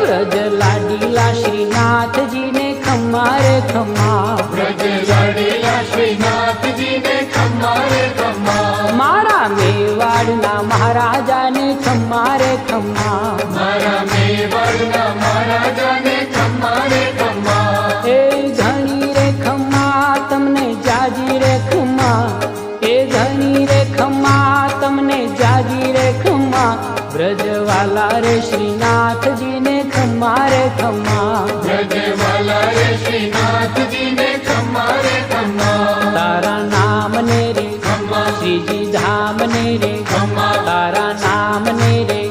व्रज लाडीला श्रीनाथ जी ने खम्मा रे खम्मा, व्रज लाडीला श्रीनाथ जी ने खम्मा रे खम्मा, मारा मेवाड़ना महाराजा ने खम्मा रे खम्मा, मारा मेवाड़ना महाराजा ने खम्मा रे खम्मा, ए घणी रे खम्मा तमने जाजी रे खम्मा, ए घणी रे खम्मा तमने जाजी रे खम्मा, ब्रजवाला रे श्रीनाथ जी ने खम्मा रे खम्मा, ब्रजवाला रे श्रीनाथ जी ने खम्मा रे खम्मा, तारा नाम ने रे खम्मा, श्रीजी धाम ने रे खम्मा, तारा नाम ने रे